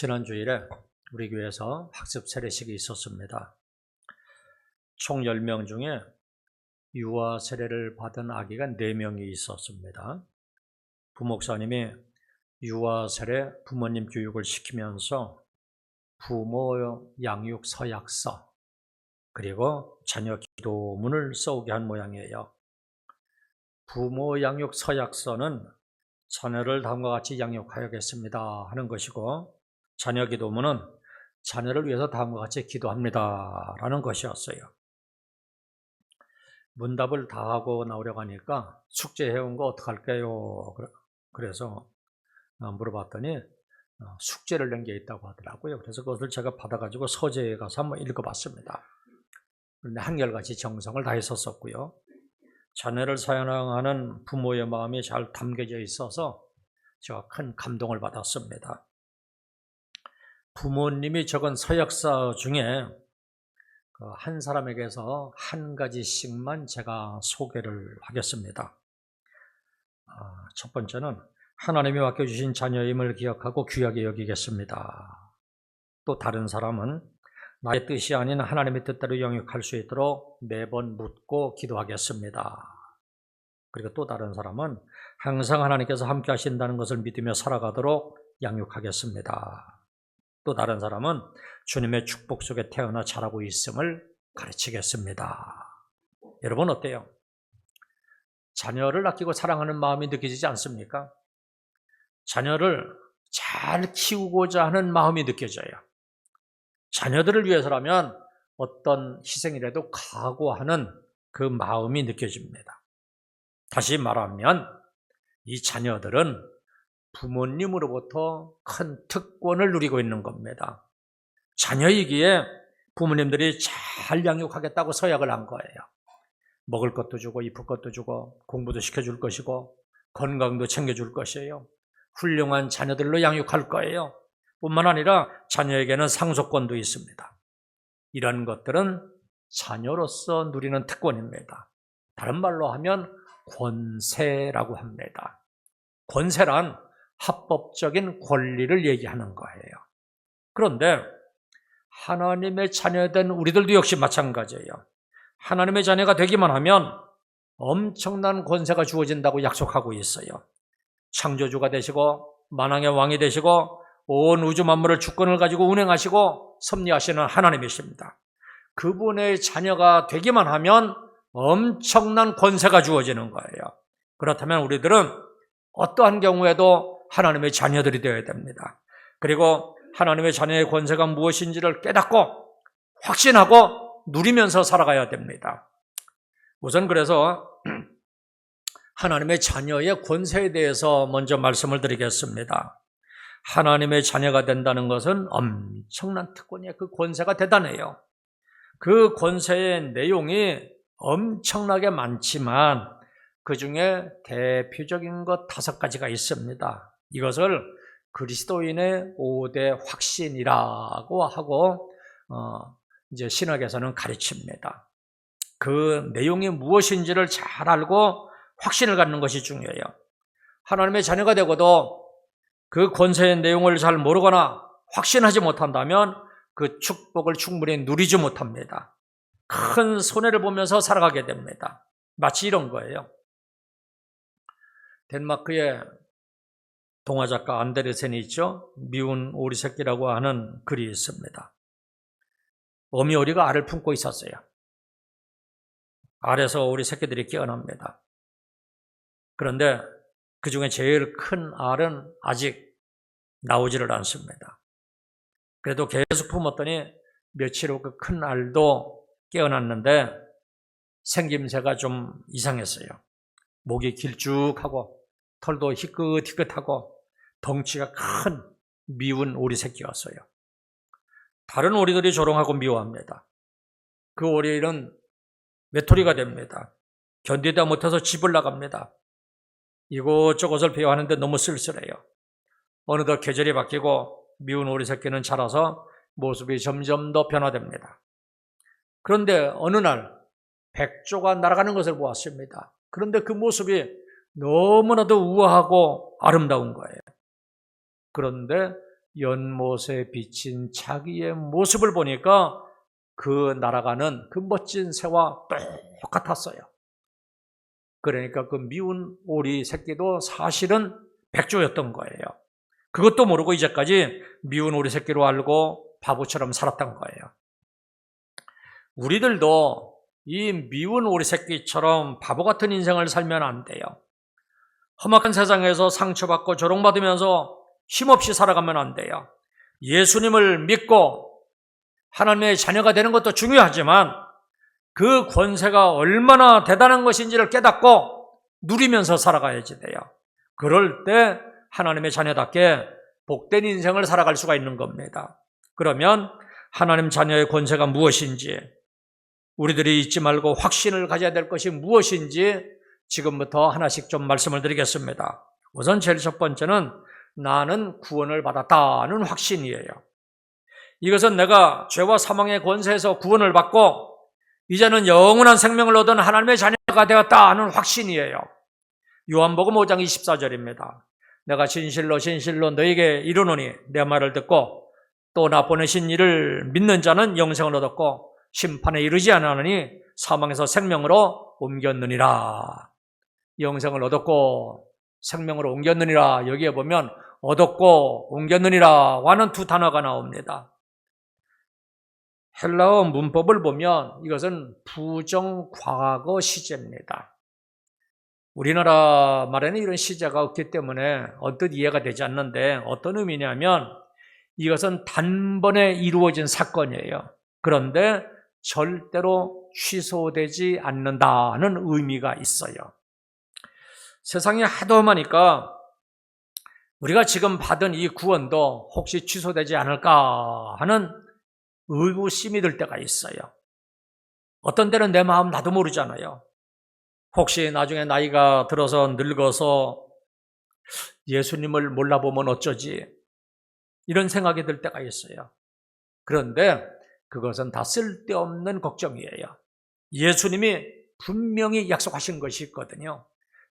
지난 주일에 우리 교회에서 학습 세례식이 있었습니다. 총 10명 중에 유아 세례를 받은 아기가 4명이 있었습니다. 부목사님이 유아 세례 부모님 교육을 시키면서 부모 양육 서약서 그리고 자녀 기도문을 써오게 한 모양이에요. 부모 양육 서약서는 자녀를 다음과 같이 양육하여야겠습니다 하는 것이고, 자녀 기도문은 자녀를 위해서 다음과 같이 기도합니다 라는 것이었어요. 문답을 다 하고 나오려고 하니까 숙제해온 거 어떡할까요? 그래서 물어봤더니 숙제를 낸 게 있다고 하더라고요. 그래서 그것을 제가 받아가지고 서재에 가서 한번 읽어봤습니다. 그런데 한결같이 정성을 다했었고요. 자녀를 사랑하는 부모의 마음이 잘 담겨져 있어서 제가 큰 감동을 받았습니다. 부모님이 적은 서약서 중에 한 사람에게서 한 가지씩만 제가 소개를 하겠습니다. 첫 번째는 하나님이 맡겨주신 자녀임을 기억하고 귀하게 여기겠습니다. 또 다른 사람은 나의 뜻이 아닌 하나님의 뜻대로 영육할 수 있도록 매번 묻고 기도하겠습니다. 그리고 또 다른 사람은 항상 하나님께서 함께 하신다는 것을 믿으며 살아가도록 양육하겠습니다. 또 다른 사람은 주님의 축복 속에 태어나 자라고 있음을 가르치겠습니다. 여러분 어때요? 자녀를 아끼고 사랑하는 마음이 느껴지지 않습니까? 자녀를 잘 키우고자 하는 마음이 느껴져요. 자녀들을 위해서라면 어떤 희생이라도 각오하는 그 마음이 느껴집니다. 다시 말하면 이 자녀들은 부모님으로부터 큰 특권을 누리고 있는 겁니다. 자녀이기에 부모님들이 잘 양육하겠다고 서약을 한 거예요. 먹을 것도 주고 입을 것도 주고 공부도 시켜줄 것이고 건강도 챙겨줄 것이에요. 훌륭한 자녀들로 양육할 거예요. 뿐만 아니라 자녀에게는 상속권도 있습니다. 이런 것들은 자녀로서 누리는 특권입니다. 다른 말로 하면 권세라고 합니다. 권세란 합법적인 권리를 얘기하는 거예요. 그런데 하나님의 자녀된 우리들도 역시 마찬가지예요. 하나님의 자녀가 되기만 하면 엄청난 권세가 주어진다고 약속하고 있어요. 창조주가 되시고 만왕의 왕이 되시고 온 우주 만물을 주권을 가지고 운행하시고 섭리하시는 하나님이십니다. 그분의 자녀가 되기만 하면 엄청난 권세가 주어지는 거예요. 그렇다면 우리들은 어떠한 경우에도 하나님의 자녀들이 되어야 됩니다. 그리고 하나님의 자녀의 권세가 무엇인지를 깨닫고 확신하고 누리면서 살아가야 됩니다. 우선 그래서 하나님의 자녀의 권세에 대해서 먼저 말씀을 드리겠습니다. 하나님의 자녀가 된다는 것은 엄청난 특권이에요. 그 권세가 대단해요. 그 권세의 내용이 엄청나게 많지만 그 중에 대표적인 것 5가지가 있습니다. 이것을 그리스도인의 5대 확신이라고 하고 이제 신학에서는 가르칩니다. 그 내용이 무엇인지를 잘 알고 확신을 갖는 것이 중요해요. 하나님의 자녀가 되고도 그 권세의 내용을 잘 모르거나 확신하지 못한다면 그 축복을 충분히 누리지 못합니다. 큰 손해를 보면서 살아가게 됩니다. 마치 이런 거예요. 덴마크의 동화작가 안데르센이 있죠. 미운 오리 새끼라고 하는 글이 있습니다. 어미 오리가 알을 품고 있었어요. 알에서 오리 새끼들이 깨어납니다. 그런데 그 중에 제일 큰 알은 아직 나오지를 않습니다. 그래도 계속 품었더니 며칠 후 그 큰 알도 깨어났는데 생김새가 좀 이상했어요. 목이 길쭉하고 털도 희끗희끗하고 덩치가 큰 미운 오리 새끼였어요. 다른 오리들이 조롱하고 미워합니다. 그 오리는 외톨이가 됩니다. 견디다 못해서 집을 나갑니다. 이곳저곳을 배회하는데 너무 쓸쓸해요. 어느덧 계절이 바뀌고 미운 오리 새끼는 자라서 모습이 점점 더 변화됩니다. 그런데 어느 날 백조가 날아가는 것을 보았습니다. 그런데 그 모습이 너무나도 우아하고 아름다운 거예요. 그런데 연못에 비친 자기의 모습을 보니까 그 날아가는 그 멋진 새와 똑같았어요. 그러니까 그 미운 오리 새끼도 사실은 백조였던 거예요. 그것도 모르고 이제까지 미운 오리 새끼로 알고 바보처럼 살았던 거예요. 우리들도 이 미운 오리 새끼처럼 바보 같은 인생을 살면 안 돼요. 험악한 세상에서 상처받고 조롱받으면서 힘없이 살아가면 안 돼요. 예수님을 믿고 하나님의 자녀가 되는 것도 중요하지만 그 권세가 얼마나 대단한 것인지를 깨닫고 누리면서 살아가야지 돼요. 그럴 때 하나님의 자녀답게 복된 인생을 살아갈 수가 있는 겁니다. 그러면 하나님 자녀의 권세가 무엇인지, 우리들이 잊지 말고 확신을 가져야 될 것이 무엇인지 지금부터 하나씩 좀 말씀을 드리겠습니다. 우선 제일 첫 번째는 나는 구원을 받았다는 확신이에요. 이것은 내가 죄와 사망의 권세에서 구원을 받고 이제는 영원한 생명을 얻은 하나님의 자녀가 되었다는 확신이에요. 요한복음 5장 24절입니다. 내가 진실로 진실로 너에게 이르노니 내 말을 듣고 또 나 보내신 이를 믿는 자는 영생을 얻었고 심판에 이르지 않으니 사망에서 생명으로 옮겼느니라. 영생을 얻었고 생명으로 옮겼느니라. 여기에 보면 얻었고 옮겼느니라 하는 두 단어가 나옵니다. 헬라어 문법을 보면 이것은 부정과거 시제입니다. 우리나라 말에는 이런 시제가 없기 때문에 언뜻 이해가 되지 않는데 어떤 의미냐면 이것은 단번에 이루어진 사건이에요. 그런데 절대로 취소되지 않는다는 의미가 있어요. 세상이 하도 험하니까 우리가 지금 받은 이 구원도 혹시 취소되지 않을까 하는 의구심이 들 때가 있어요. 어떤 때는 내 마음 나도 모르잖아요. 혹시 나중에 나이가 들어서 늙어서 예수님을 몰라보면 어쩌지? 이런 생각이 들 때가 있어요. 그런데 그것은 다 쓸데없는 걱정이에요. 예수님이 분명히 약속하신 것이 있거든요.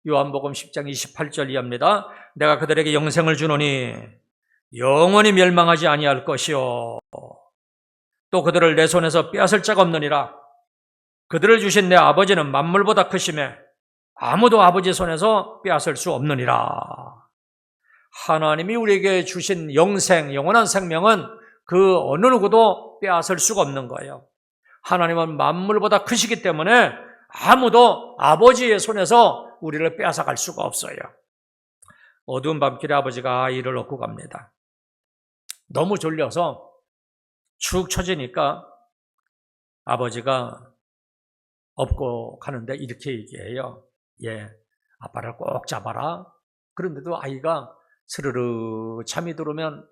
요한복음 10장 28절 이하입니다. 내가 그들에게 영생을 주노니 영원히 멸망하지 아니할 것이요 또 그들을 내 손에서 빼앗을 자가 없느니라. 그들을 주신 내 아버지는 만물보다 크심에 아무도 아버지 손에서 빼앗을 수 없느니라. 하나님이 우리에게 주신 영생, 영원한 생명은 그 어느 누구도 빼앗을 수가 없는 거예요. 하나님은 만물보다 크시기 때문에 아무도 아버지의 손에서 우리를 빼앗아갈 수가 없어요. 어두운 밤길에 아버지가 아이를 얻고 갑니다. 너무 졸려서 축 처지니까 아버지가 업고 가는데 이렇게 얘기해요. 예, 아빠를 꼭 잡아라. 그런데도 아이가 스르르 잠이 들어오면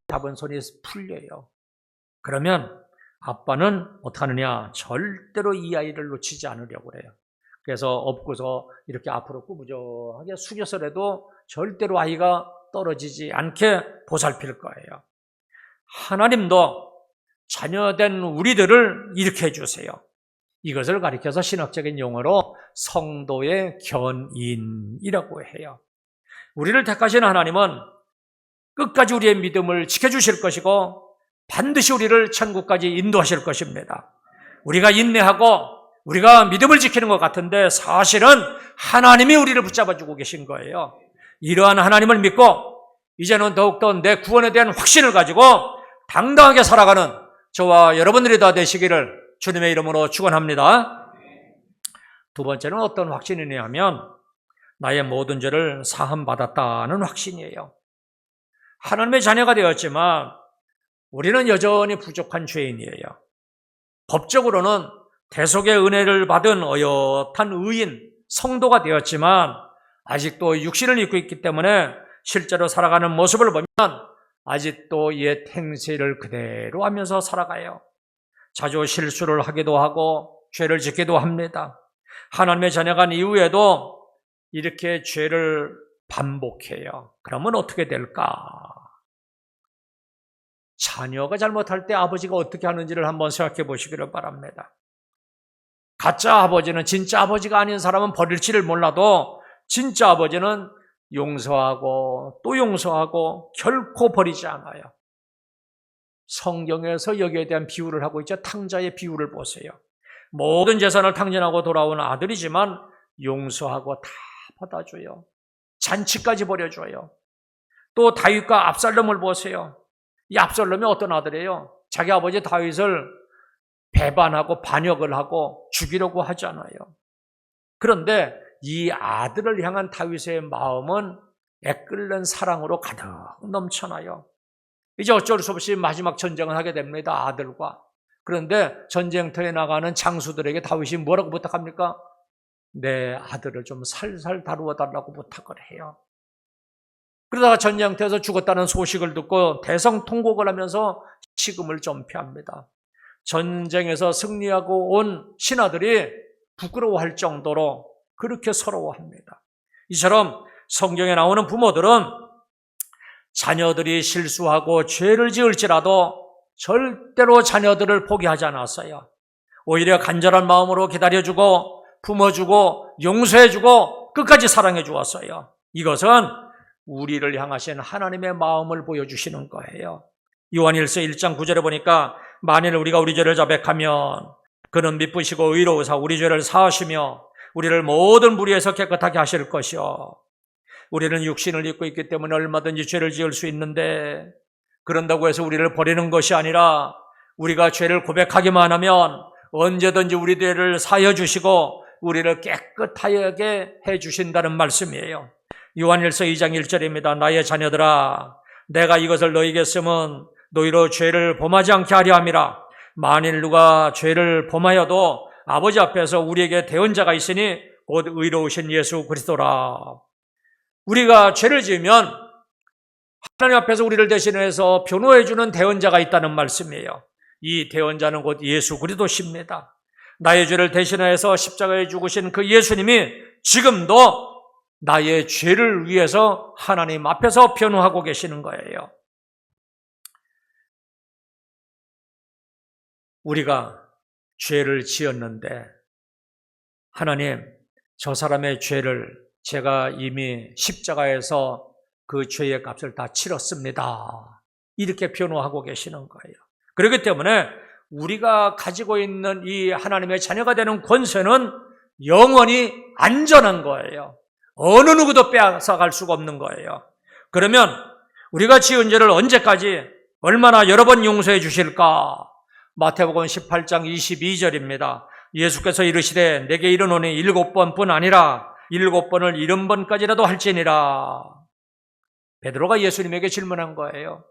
잡은 손이 풀려요. 그러면 아빠는 어떻게 하느냐? 절대로 이 아이를 놓치지 않으려고 그래요. 그래서 업고서 이렇게 앞으로 꾸부정하게 숙여서라도 절대로 아이가 떨어지지 않게 보살필 거예요. 하나님도 자녀된 우리들을 이렇게 해주세요. 이것을 가리켜서 신학적인 용어로 성도의 견인이라고 해요. 우리를 택하신 하나님은 끝까지 우리의 믿음을 지켜주실 것이고 반드시 우리를 천국까지 인도하실 것입니다. 우리가 인내하고 우리가 믿음을 지키는 것 같은데 사실은 하나님이 우리를 붙잡아주고 계신 거예요. 이러한 하나님을 믿고 이제는 더욱더 내 구원에 대한 확신을 가지고 당당하게 살아가는 저와 여러분들이 다 되시기를 주님의 이름으로 축원합니다. 두 번째는 어떤 확신이냐면 나의 모든 죄를 사함받았다는 확신이에요. 하나님의 자녀가 되었지만 우리는 여전히 부족한 죄인이에요. 법적으로는 대속의 은혜를 받은 어엿한 의인, 성도가 되었지만 아직도 육신을 입고 있기 때문에 실제로 살아가는 모습을 보면 아직도 옛 행세를 그대로 하면서 살아가요. 자주 실수를 하기도 하고 죄를 짓기도 합니다. 하나님의 자녀가 된 이후에도 이렇게 죄를 반복해요. 그러면 어떻게 될까? 자녀가 잘못할 때 아버지가 어떻게 하는지를 한번 생각해 보시기를 바랍니다. 가짜 아버지는 진짜 아버지가 아닌 사람은 버릴지를 몰라도 진짜 아버지는 용서하고 또 용서하고 결코 버리지 않아요. 성경에서 여기에 대한 비유를 하고 있죠. 탕자의 비유를 보세요. 모든 재산을 탕진하고 돌아온 아들이지만 용서하고 다 받아줘요. 잔치까지 벌여줘요. 또 다윗과 압살롬을 보세요. 이 압살롬이 어떤 아들이에요? 자기 아버지 다윗을 배반하고 반역을 하고 죽이려고 하잖아요. 그런데 이 아들을 향한 다윗의 마음은 애끓는 사랑으로 가득 넘쳐나요. 이제 어쩔 수 없이 마지막 전쟁을 하게 됩니다. 아들과. 그런데 전쟁터에 나가는 장수들에게 다윗이 뭐라고 부탁합니까? 내 아들을 좀 살살 다루어 달라고 부탁을 해요. 그러다가 전쟁터에서 죽었다는 소식을 듣고 대성통곡을 하면서 식음을 전폐합니다. 전쟁에서 승리하고 온 신하들이 부끄러워할 정도로 그렇게 서러워합니다. 이처럼 성경에 나오는 부모들은 자녀들이 실수하고 죄를 지을지라도 절대로 자녀들을 포기하지 않았어요. 오히려 간절한 마음으로 기다려주고 품어주고 용서해주고 끝까지 사랑해 주었어요. 이것은 우리를 향하신 하나님의 마음을 보여주시는 거예요. 요한일서 1장 9절에 보니까 만일 우리가 우리 죄를 자백하면 그는 미쁘시고 의로우사 우리 죄를 사하시며 우리를 모든 무리에서 깨끗하게 하실 것이요. 우리는 육신을 입고 있기 때문에 얼마든지 죄를 지을 수 있는데 그런다고 해서 우리를 버리는 것이 아니라 우리가 죄를 고백하기만 하면 언제든지 우리 죄를 사하여 주시고 우리를 깨끗하게 해주신다는 말씀이에요. 요한일서 2장 1절입니다. 나의 자녀들아 내가 이것을 너희에게 쓰면 너희로 죄를 범하지 않게 하려 함이라. 만일 누가 죄를 범하여도 아버지 앞에서 우리에게 대언자가 있으니 곧 의로우신 예수 그리스도라. 우리가 죄를 지으면 하나님 앞에서 우리를 대신해서 변호해 주는 대언자가 있다는 말씀이에요. 이 대언자는 곧 예수 그리스도십니다. 나의 죄를 대신해서 십자가에 죽으신 그 예수님이 지금도 나의 죄를 위해서 하나님 앞에서 변호하고 계시는 거예요. 우리가 죄를 지었는데 하나님, 저 사람의 죄를 제가 이미 십자가에서 그 죄의 값을 다 치렀습니다. 이렇게 변호하고 계시는 거예요. 그렇기 때문에 우리가 가지고 있는 이 하나님의 자녀가 되는 권세는 영원히 안전한 거예요. 어느 누구도 빼앗아갈 수가 없는 거예요. 그러면 우리가 지은 죄를 언제까지 얼마나 여러 번 용서해 주실까? 마태복음 18장 22절입니다. 예수께서 이르시되 내게 이르노니 7번뿐 아니라 7번을 70번까지라도 할지니라. 베드로가 예수님에게 질문한 거예요.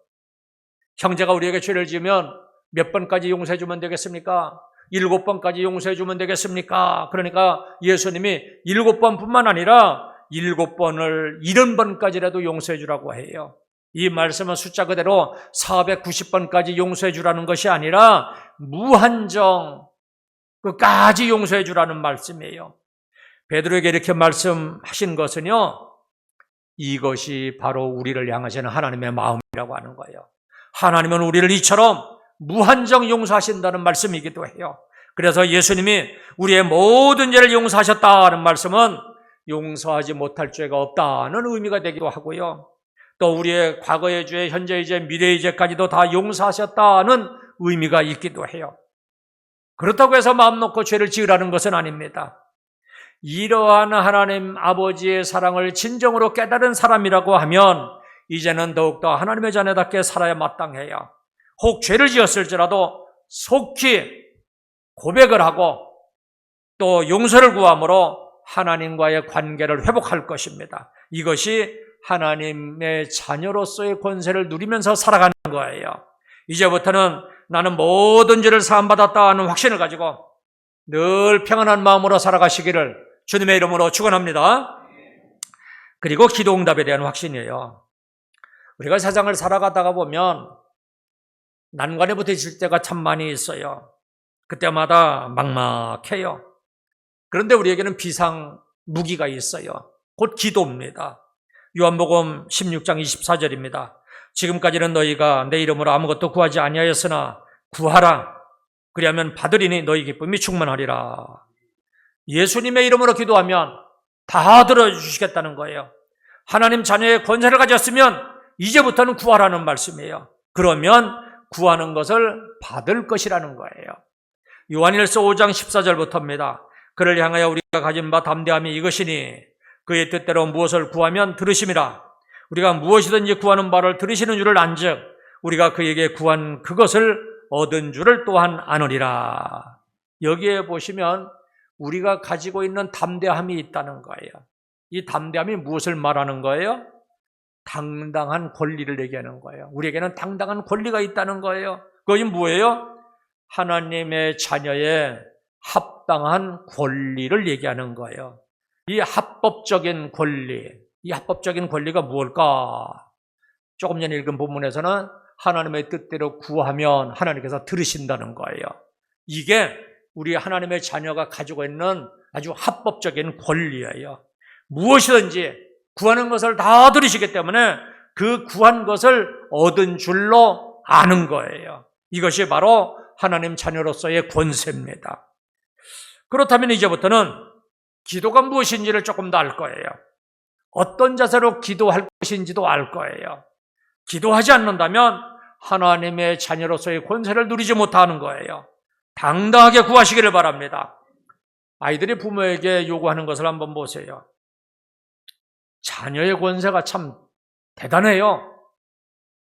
형제가 우리에게 죄를 지으면 몇 번까지 용서해 주면 되겠습니까? 7번까지 용서해 주면 되겠습니까? 그러니까 예수님이 7번뿐만 아니라 7번을 70번까지라도 용서해 주라고 해요. 이 말씀은 숫자 그대로 490번까지 용서해 주라는 것이 아니라 무한정 끝까지 용서해 주라는 말씀이에요. 베드로에게 이렇게 말씀하신 것은요, 이것이 바로 우리를 향하시는 하나님의 마음이라고 하는 거예요. 하나님은 우리를 이처럼 무한정 용서하신다는 말씀이기도 해요. 그래서 예수님이 우리의 모든 죄를 용서하셨다는 말씀은 용서하지 못할 죄가 없다는 의미가 되기도 하고요. 또 우리의 과거의 죄, 현재의 죄, 미래의 죄까지도 다 용서하셨다는 의미가 있기도 해요. 그렇다고 해서 마음 놓고 죄를 지으라는 것은 아닙니다. 이러한 하나님 아버지의 사랑을 진정으로 깨달은 사람이라고 하면 이제는 더욱더 하나님의 자녀답게 살아야 마땅해요. 혹 죄를 지었을지라도 속히 고백을 하고 또 용서를 구함으로 하나님과의 관계를 회복할 것입니다. 이것이 하나님의 자녀로서의 권세를 누리면서 살아가는 거예요. 이제부터는 나는 모든 죄를 사함받았다 하는 확신을 가지고 늘 평안한 마음으로 살아가시기를 주님의 이름으로 축원합니다. 그리고 기도 응답에 대한 확신이에요. 우리가 세상을 살아가다가 보면 난관에 부딪힐 때가 참 많이 있어요. 그때마다 막막해요. 그런데 우리에게는 비상 무기가 있어요. 곧 기도입니다. 요한복음 16장 24절입니다. 지금까지는 너희가 내 이름으로 아무것도 구하지 아니하였으나 구하라. 그리하면 받으리니 너희 기쁨이 충만하리라. 예수님의 이름으로 기도하면 다 들어주시겠다는 거예요. 하나님 자녀의 권세를 가졌으면 이제부터는 구하라는 말씀이에요. 그러면 구하는 것을 받을 것이라는 거예요. 요한일서 5장 14절부터입니다. 그를 향하여 우리가 가진 바 담대함이 이것이니 그의 뜻대로 무엇을 구하면 들으심이라. 우리가 무엇이든지 구하는 바를 들으시는 줄을 안즉 우리가 그에게 구한 그것을 얻은 줄을 또한 아느니라. 여기에 보시면 우리가 가지고 있는 담대함이 있다는 거예요. 이 담대함이 무엇을 말하는 거예요? 당당한 권리를 얘기하는 거예요. 우리에게는 당당한 권리가 있다는 거예요. 그것이 뭐예요? 하나님의 자녀의 합당한 권리를 얘기하는 거예요. 이 합법적인 권리, 이 합법적인 권리가 무엇일까? 조금 전에 읽은 본문에서는 하나님의 뜻대로 구하면 하나님께서 들으신다는 거예요. 이게 우리 하나님의 자녀가 가지고 있는 아주 합법적인 권리예요. 무엇이든지 구하는 것을 다 들으시기 때문에 그 구한 것을 얻은 줄로 아는 거예요. 이것이 바로 하나님 자녀로서의 권세입니다. 그렇다면 이제부터는 기도가 무엇인지를 조금 더 알 거예요. 어떤 자세로 기도할 것인지도 알 거예요. 기도하지 않는다면 하나님의 자녀로서의 권세를 누리지 못하는 거예요. 당당하게 구하시기를 바랍니다. 아이들이 부모에게 요구하는 것을 한번 보세요. 자녀의 권세가 참 대단해요.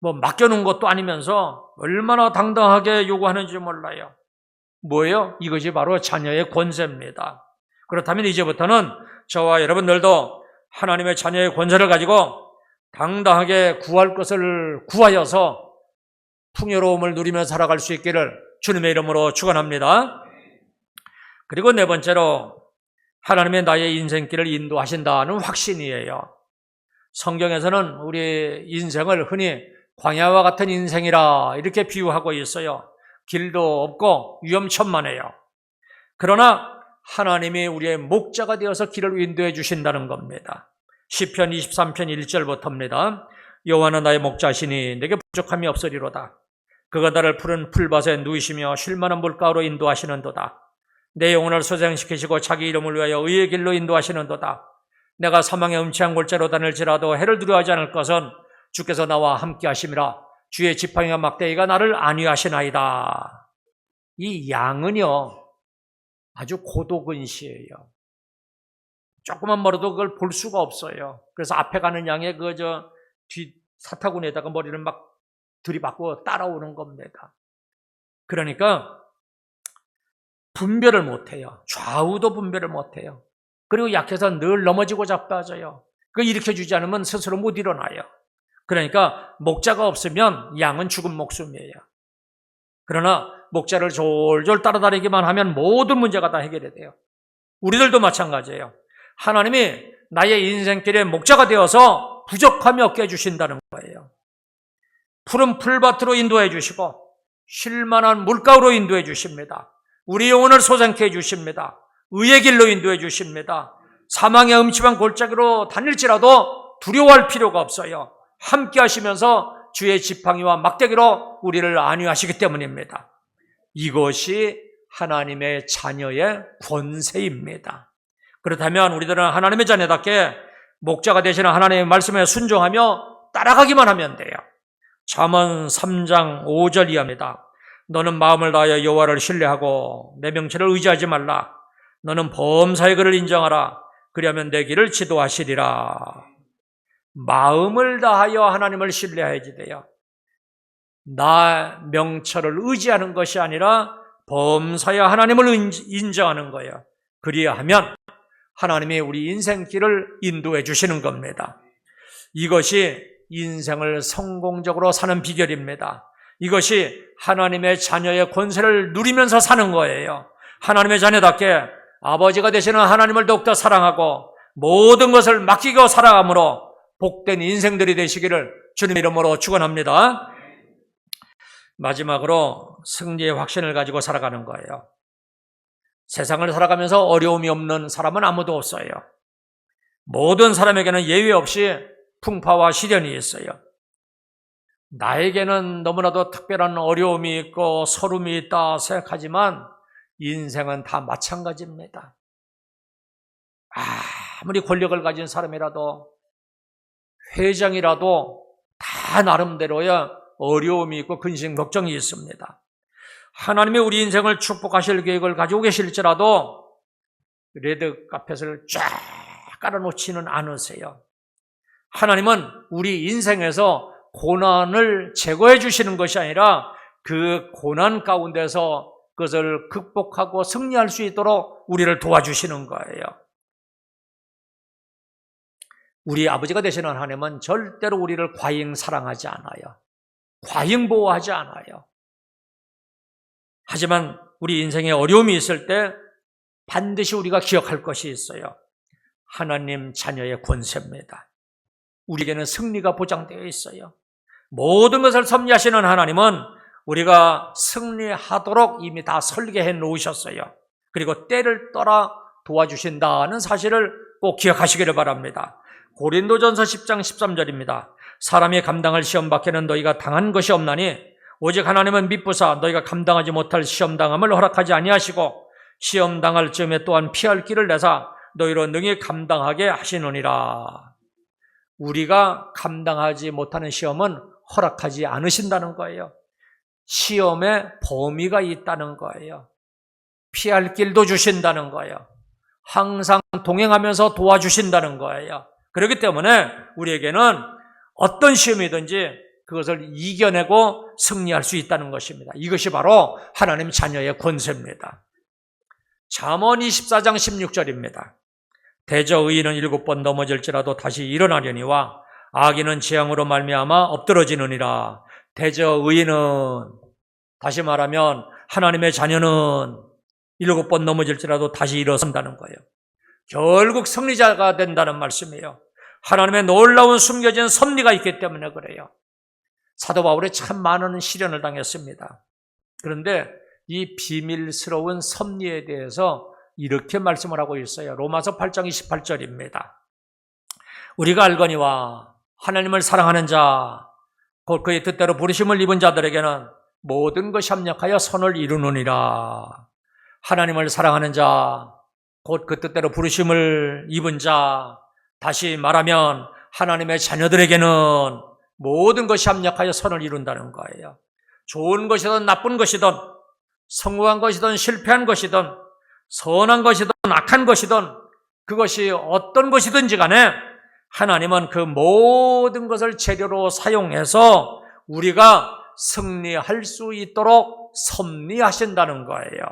맡겨놓은 것도 아니면서 얼마나 당당하게 요구하는지 몰라요. 뭐예요? 이것이 바로 자녀의 권세입니다. 그렇다면 이제부터는 저와 여러분들도 하나님의 자녀의 권세를 가지고 당당하게 구할 것을 구하여서 풍요로움을 누리며 살아갈 수 있기를 주님의 이름으로 축원합니다. 그리고 네 번째로 하나님의 나의 인생길을 인도하신다는 확신이에요. 성경에서는 우리 인생을 흔히 광야와 같은 인생이라 이렇게 비유하고 있어요. 길도 없고 위험천만해요. 그러나 하나님이 우리의 목자가 되어서 길을 인도해 주신다는 겁니다. 시편 23편 1절부터입니다. 여호와는 나의 목자시니 내게 부족함이 없으리로다. 그가 나를 푸른 풀밭에 누이시며 쉴 만한 물가로 인도하시는도다. 내 영혼을 소생시키시고 자기 이름을 위하여 의의 길로 인도하시는도다. 내가 사망의 음침한 골짜기로 다닐지라도 해를 두려워하지 않을 것은 주께서 나와 함께 하심이라. 주의 지팡이와 막대기가 나를 안위하시나이다. 이 양은요 아주 고도근시예요. 조금만 멀어도 그걸 볼 수가 없어요. 그래서 앞에 가는 양의 뒤 사타구니에다가 머리를 막 들이받고 따라오는 겁니다. 그러니까 분별을 못해요. 좌우도 분별을 못해요. 그리고 약해서 늘 넘어지고 자빠져요. 그걸 일으켜주지 않으면 스스로 못 일어나요. 그러니까 목자가 없으면 양은 죽은 목숨이에요. 그러나 목자를 졸졸 따라다니기만 하면 모든 문제가 다 해결이 돼요. 우리들도 마찬가지예요. 하나님이 나의 인생길의 목자가 되어서 부족함이 없게 해주신다는 거예요. 푸른 풀밭으로 인도해 주시고 쉴 만한 물가로 인도해 주십니다. 우리 영혼을 소생케 해주십니다. 의의 길로 인도해 주십니다. 사망의 음침한 골짜기로 다닐지라도 두려워할 필요가 없어요. 함께 하시면서 주의 지팡이와 막대기로 우리를 안위하시기 때문입니다. 이것이 하나님의 자녀의 권세입니다. 그렇다면 우리들은 하나님의 자녀답게 목자가 되시는 하나님의 말씀에 순종하며 따라가기만 하면 돼요. 잠언 3장 5절 이하입니다. 너는 마음을 다하여 여호와를 신뢰하고 내 명체를 의지하지 말라. 너는 범사의 그를 인정하라. 그리하면 내 길을 지도하시리라. 마음을 다하여 하나님을 신뢰해야지 돼요. 나 명철을 의지하는 것이 아니라 범사의 하나님을 인정하는 거예요. 그리하면 하나님이 우리 인생길을 인도해 주시는 겁니다. 이것이 인생을 성공적으로 사는 비결입니다. 이것이 하나님의 자녀의 권세를 누리면서 사는 거예요. 하나님의 자녀답게 아버지가 되시는 하나님을 더욱더 사랑하고 모든 것을 맡기고 살아감으로 복된 인생들이 되시기를 주님의 이름으로 축원합니다. 마지막으로 승리의 확신을 가지고 살아가는 거예요. 세상을 살아가면서 어려움이 없는 사람은 아무도 없어요. 모든 사람에게는 예외 없이 풍파와 시련이 있어요. 나에게는 너무나도 특별한 어려움이 있고 서름이 있다 생각하지만 인생은 다 마찬가지입니다. 아무리 권력을 가진 사람이라도 회장이라도 다 나름대로의 어려움이 있고 근심 걱정이 있습니다. 하나님이 우리 인생을 축복하실 계획을 가지고 계실지라도 레드카펫을 쫙 깔아놓지는 않으세요. 하나님은 우리 인생에서 고난을 제거해 주시는 것이 아니라 그 고난 가운데서 그것을 극복하고 승리할 수 있도록 우리를 도와주시는 거예요. 우리 아버지가 되시는 하나님은 절대로 우리를 과잉 사랑하지 않아요. 과잉 보호하지 않아요. 하지만 우리 인생에 어려움이 있을 때 반드시 우리가 기억할 것이 있어요. 하나님 자녀의 권세입니다. 우리에게는 승리가 보장되어 있어요. 모든 것을 섭리하시는 하나님은 우리가 승리하도록 이미 다 설계해 놓으셨어요. 그리고 때를 떠나 도와주신다는 사실을 꼭 기억하시기를 바랍니다. 고린도전서 10장 13절입니다. 사람이 감당할 시험 밖에는 너희가 당한 것이 없나니 오직 하나님은 미쁘사 너희가 감당하지 못할 시험당함을 허락하지 아니하시고 시험당할 즈음에 또한 피할 길을 내사 너희로 능히 감당하게 하시느니라. 우리가 감당하지 못하는 시험은 허락하지 않으신다는 거예요. 시험에 범위가 있다는 거예요. 피할 길도 주신다는 거예요. 항상 동행하면서 도와주신다는 거예요. 그렇기 때문에 우리에게는 어떤 시험이든지 그것을 이겨내고 승리할 수 있다는 것입니다. 이것이 바로 하나님 자녀의 권세입니다. 잠언 24장 16절입니다. 대저 의인은 7번 넘어질지라도 다시 일어나려니와 악인은 재앙으로 말미암아 엎드러지느니라. 대저 의인은, 다시 말하면 하나님의 자녀는 7번 넘어질지라도 다시 일어선다는 거예요. 결국 승리자가 된다는 말씀이에요. 하나님의 놀라운 숨겨진 섭리가 있기 때문에 그래요. 사도 바울이 참 많은 시련을 당했습니다. 그런데 이 비밀스러운 섭리에 대해서 이렇게 말씀을 하고 있어요. 로마서 8장 28절입니다. 우리가 알거니와 하나님을 사랑하는 자, 곧 그의 뜻대로 부르심을 입은 자들에게는 모든 것이 합력하여 선을 이루느니라. 하나님을 사랑하는 자, 곧 그 뜻대로 부르심을 입은 자, 다시 말하면 하나님의 자녀들에게는 모든 것이 합력하여 선을 이룬다는 거예요. 좋은 것이든 나쁜 것이든 성공한 것이든 실패한 것이든 선한 것이든 악한 것이든 그것이 어떤 것이든지 간에 하나님은 그 모든 것을 재료로 사용해서 우리가 승리할 수 있도록 섭리하신다는 거예요.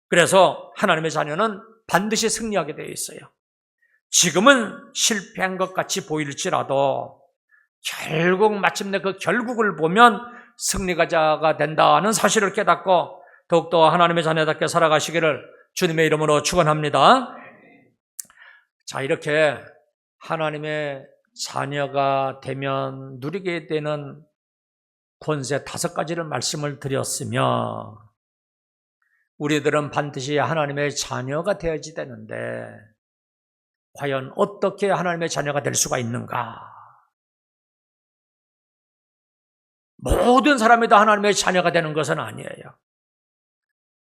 그래서 하나님의 자녀는 반드시 승리하게 되어 있어요. 지금은 실패한 것 같이 보일지라도 결국 마침내 그 결국을 보면 승리자가 된다는 사실을 깨닫고 더욱더 하나님의 자녀답게 살아가시기를 주님의 이름으로 축원합니다. 자, 이렇게 하나님의 자녀가 되면 누리게 되는 권세 5가지를 말씀을 드렸으며 우리들은 반드시 하나님의 자녀가 되어야지 되는데 과연 어떻게 하나님의 자녀가 될 수가 있는가? 모든 사람이 다 하나님의 자녀가 되는 것은 아니에요.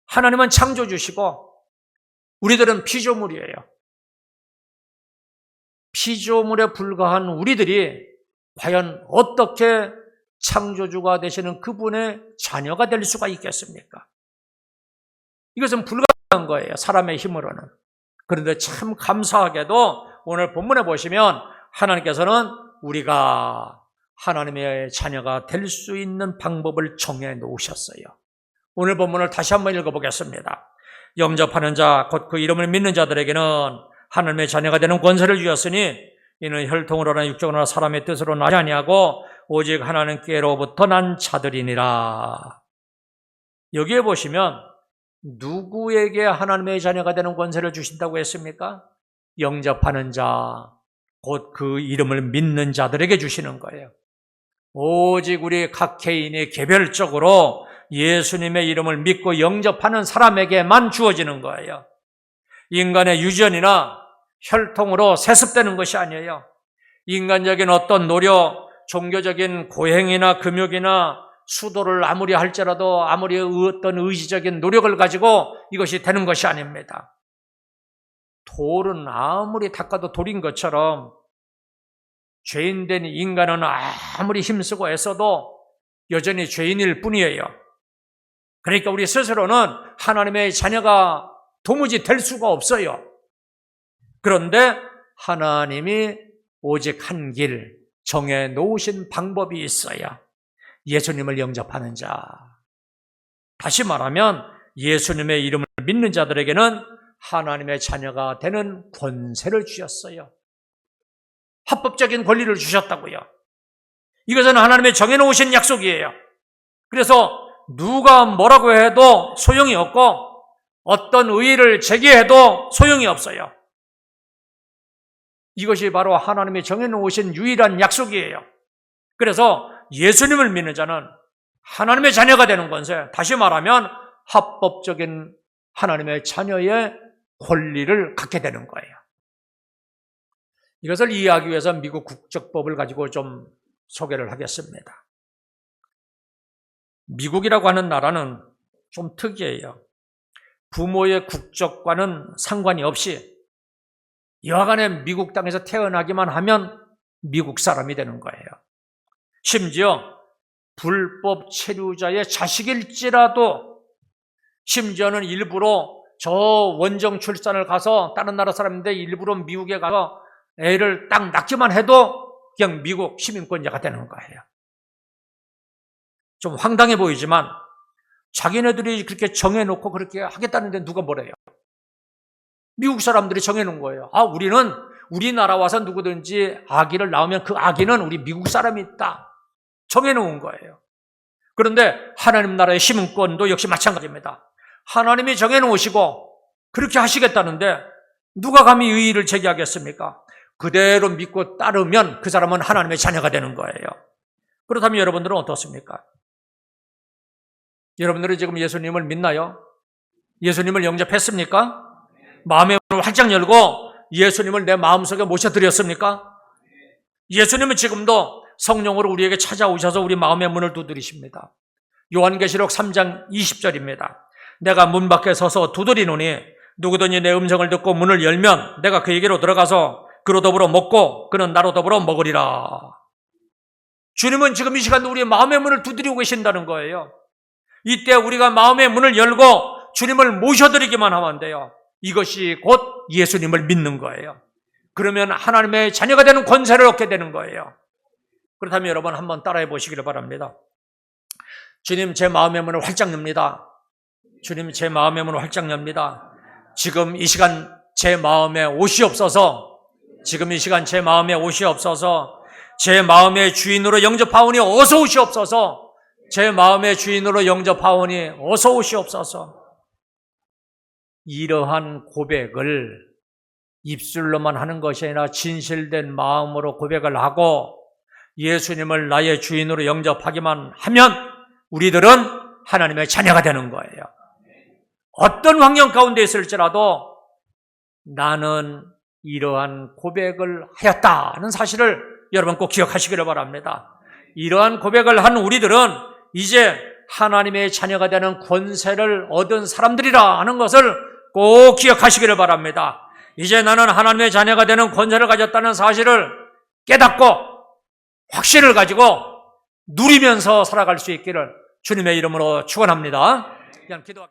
하나님은 창조주시고 우리들은 피조물이에요. 피조물에 불과한 우리들이 과연 어떻게 창조주가 되시는 그분의 자녀가 될 수가 있겠습니까? 이것은 불가능한 거예요. 사람의 힘으로는. 그런데 참 감사하게도 오늘 본문에 보시면 하나님께서는 우리가 하나님의 자녀가 될 수 있는 방법을 정해 놓으셨어요. 오늘 본문을 다시 한번 읽어보겠습니다. 영접하는 자, 곧 그 이름을 믿는 자들에게는 하나님의 자녀가 되는 권세를 주었으니 이는 혈통으로나 육적으로나 사람의 뜻으로 나지 아니하고 오직 하나님께로부터 난 자들이니라. 여기에 보시면 누구에게 하나님의 자녀가 되는 권세를 주신다고 했습니까? 영접하는 자, 곧 그 이름을 믿는 자들에게 주시는 거예요. 오직 우리 각 개인이 개별적으로 예수님의 이름을 믿고 영접하는 사람에게만 주어지는 거예요. 인간의 유전이나 혈통으로 세습되는 것이 아니에요. 인간적인 어떤 노력, 종교적인 고행이나 금욕이나 수도를 아무리 할지라도 아무리 어떤 의지적인 노력을 가지고 이것이 되는 것이 아닙니다. 돌은 아무리 닦아도 돌인 것처럼 죄인된 인간은 아무리 힘쓰고 애써도 여전히 죄인일 뿐이에요. 그러니까 우리 스스로는 하나님의 자녀가 도무지 될 수가 없어요. 그런데 하나님이 오직 한 길 정해 놓으신 방법이 있어야 예수님을 영접하는 자. 다시 말하면 예수님의 이름을 믿는 자들에게는 하나님의 자녀가 되는 권세를 주셨어요. 합법적인 권리를 주셨다고요. 이것은 하나님의 정해놓으신 약속이에요. 그래서 누가 뭐라고 해도 소용이 없고 어떤 의의를 제기해도 소용이 없어요. 이것이 바로 하나님이 정해놓으신 유일한 약속이에요. 그래서 예수님을 믿는 자는 하나님의 자녀가 되는 권세, 다시 말하면 합법적인 하나님의 자녀의 권리를 갖게 되는 거예요. 이것을 이해하기 위해서 미국 국적법을 가지고 좀 소개를 하겠습니다. 미국이라고 하는 나라는 좀 특이해요. 부모의 국적과는 상관이 없이 여하간에 미국 땅에서 태어나기만 하면 미국 사람이 되는 거예요. 심지어 불법 체류자의 자식일지라도 심지어는 일부러 저 원정 출산을 가서 다른 나라 사람인데 일부러 미국에 가서 애를 딱 낳기만 해도 그냥 미국 시민권자가 되는 거예요. 좀 황당해 보이지만 자기네들이 그렇게 정해놓고 그렇게 하겠다는데 누가 뭐래요? 미국 사람들이 정해놓은 거예요. 우리는 우리나라 와서 누구든지 아기를 낳으면 그 아기는 우리 미국 사람이 있다. 정해놓은 거예요. 그런데 하나님 나라의 시민권도 역시 마찬가지입니다. 하나님이 정해놓으시고 그렇게 하시겠다는데 누가 감히 의의를 제기하겠습니까? 그대로 믿고 따르면 그 사람은 하나님의 자녀가 되는 거예요. 그렇다면 여러분들은 어떻습니까? 여러분들은 지금 예수님을 믿나요? 예수님을 영접했습니까? 마음의 문을 활짝 열고 예수님을 내 마음속에 모셔드렸습니까? 예수님은 지금도 성령으로 우리에게 찾아오셔서 우리 마음의 문을 두드리십니다. 요한계시록 3장 20절입니다. 내가 문 밖에 서서 두드리노니 누구든지 내 음성을 듣고 문을 열면 내가 그에게로 들어가서 그로 더불어 먹고 그는 나로 더불어 먹으리라. 주님은 지금 이 시간도 우리의 마음의 문을 두드리고 계신다는 거예요. 이때 우리가 마음의 문을 열고 주님을 모셔드리기만 하면 돼요. 이것이 곧 예수님을 믿는 거예요. 그러면 하나님의 자녀가 되는 권세를 얻게 되는 거예요. 그렇다면 여러분 한번 따라해 보시기를 바랍니다. 주님, 제 마음의 문을 활짝 엽니다. 주님, 제 마음의 문을 활짝 엽니다. 지금 이 시간 제 마음에 오시옵소서. 지금 이 시간 제 마음에 오시옵소서. 제 마음의 주인으로 영접하오니 어서 오시옵소서. 제 마음의 주인으로 영접하오니 어서 오시옵소서. 이러한 고백을 입술로만 하는 것이 아니라 진실된 마음으로 고백을 하고 예수님을 나의 주인으로 영접하기만 하면 우리들은 하나님의 자녀가 되는 거예요. 어떤 환경 가운데 있을지라도 나는 이러한 고백을 하였다는 사실을 여러분 꼭 기억하시기를 바랍니다. 이러한 고백을 한 우리들은 이제 하나님의 자녀가 되는 권세를 얻은 사람들이라 하는 것을 꼭 기억하시기를 바랍니다. 이제 나는 하나님의 자녀가 되는 권세를 가졌다는 사실을 깨닫고 확신을 가지고 누리면서 살아갈 수 있기를 주님의 이름으로 축원합니다. 그냥 기도하겠습니다.